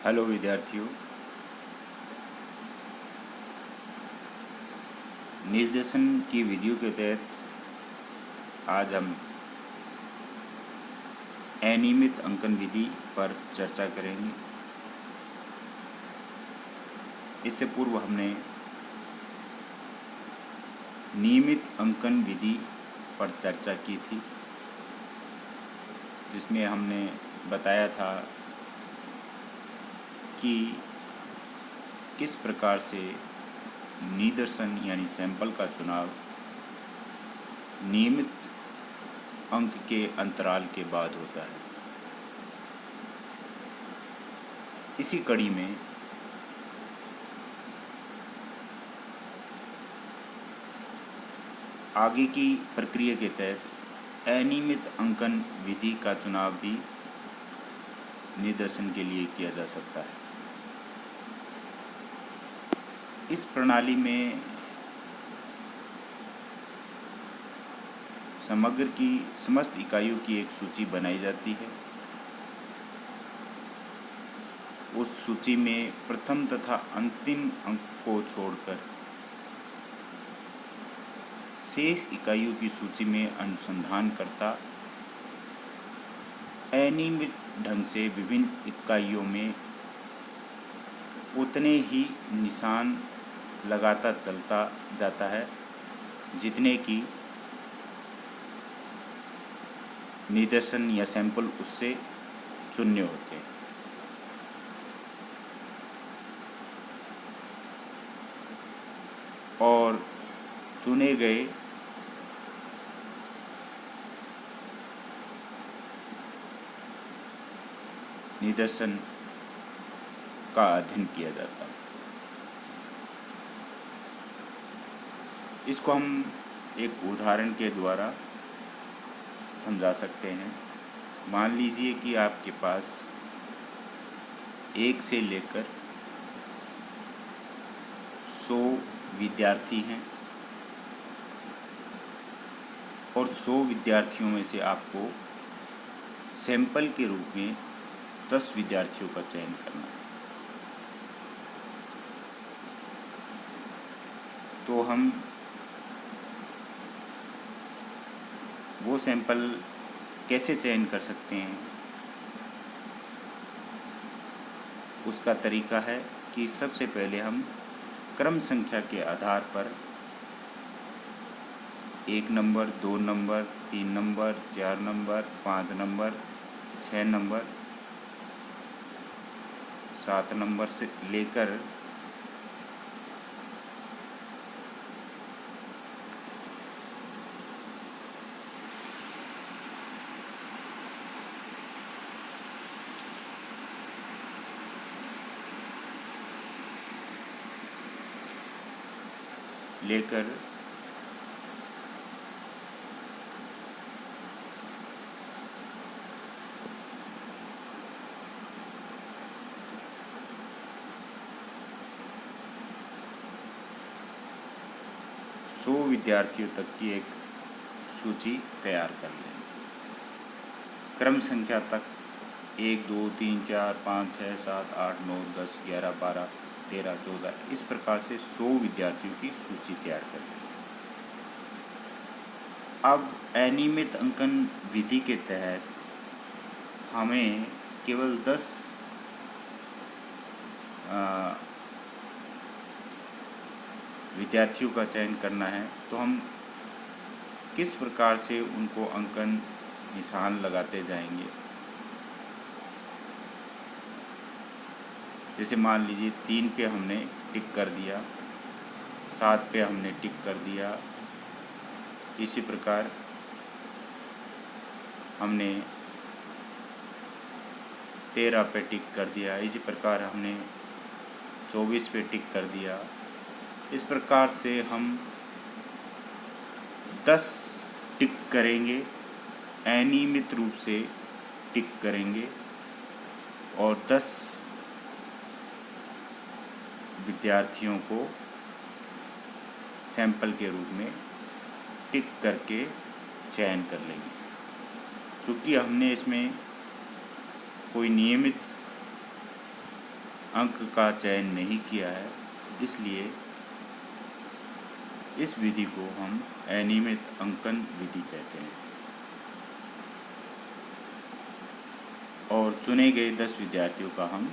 Hello विद्यार्थियों, निर्देशन की विधियों के तहत आज हम अनियमित अंकन विधि पर चर्चा करेंगे। इससे पूर्व हमने नियमित अंकन विधि पर चर्चा की थी, जिसमें हमने बताया था कि किस प्रकार से निदर्शन यानी सैंपल का चुनाव नियमित अंक के अंतराल के बाद होता है। इसी कड़ी में आगे की प्रक्रिया के तहत अनियमित अंकन विधि का चुनाव भी निदर्शन के लिए किया जा सकता है। इस प्रणाली में समग्र की समस्त इकाइयों की एक सूची बनाई जाती है। उस सूची में प्रथम तथा अंतिम अंक को छोड़कर शेष इकाइयों की सूची में अनुसंधानकर्ता अनियमित ढंग से विभिन्न इकाइयों में उतने ही निशान लगाता चलता जाता है जितने की निदर्शन या सैंपल उससे चुन्ने होते हैं। और चुने गए निदर्शन का अध्ययन किया जाता है। इसको हम एक उदाहरण के द्वारा समझा सकते हैं। मान लीजिए कि आपके पास 1 से लेकर 100 विद्यार्थी हैं और 100 विद्यार्थियों में से आपको सैंपल के रूप में 10 विद्यार्थियों का चयन करना है। तो हम वो सैंपल कैसे चयन कर सकते हैं? उसका तरीका है कि सबसे पहले हम क्रम संख्या के आधार पर 1 number, 2 number, 3 number, 4 number, 5 number, 6 number, 7 number से लेकर लेकर 100 विद्यार्थियों तक की एक सूची तैयार कर लें। क्रम संख्या तक 1, 2, 3, 4, 5, 6, 7, 8, 9, 10, 11, 12, 13, 14 इस प्रकार से 100 विद्यार्थियों की सूची तैयार कर लें। अब अनियमित अंकन विधि के तहत हमें केवल 10 विद्यार्थियों का चयन करना है। तो हम किस प्रकार से उनको अंकन निशान लगाते जाएंगे? जैसे मान लीजिए 3 पे हमने टिक कर दिया, 7 पे हमने टिक कर दिया, इसी प्रकार हमने 13 पे टिक कर दिया, इसी प्रकार हमने 24 पे टिक कर दिया। इस प्रकार से हम 10 टिक करेंगे, अनियमित रूप से टिक करेंगे और 10 विद्यार्थियों को सैंपल के रूप में टिक करके चयन कर लेंगे। क्योंकि हमने इसमें कोई नियमित अंक का चयन नहीं किया है, इसलिए इस विधि को हम अनियमित अंकन विधि कहते हैं। और चुने गए 10 विद्यार्थियों का हम